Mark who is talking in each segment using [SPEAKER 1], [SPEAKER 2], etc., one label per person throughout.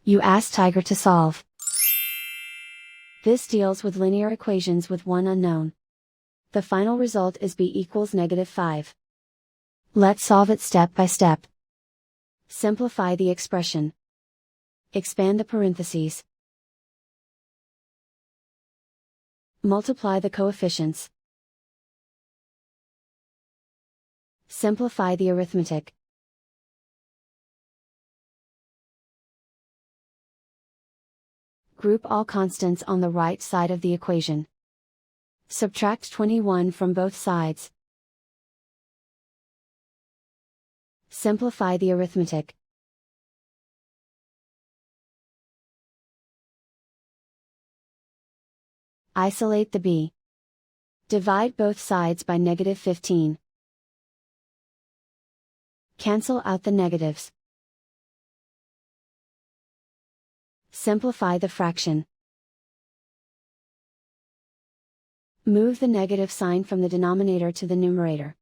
[SPEAKER 1] You ask Tiger to solve. This deals with linear equations with one unknown. The final result is b equals -5. Let's solve it step by step. Simplify the expression. Expand the parentheses. Multiply the coefficients. Simplify the arithmetic. Group all constants on the right side of the equation. Subtract 21 from both sides. Simplify the arithmetic. Isolate the b. Divide both sides by -15. Cancel out the negatives. Simplify the fraction. Move the negative sign from the denominator to the numerator.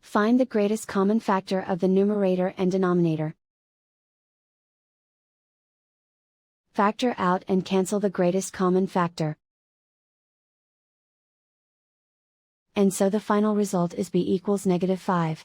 [SPEAKER 1] Find the greatest common factor of the numerator and denominator. Factor out and cancel the greatest common factor. And so the final result is b equals -5.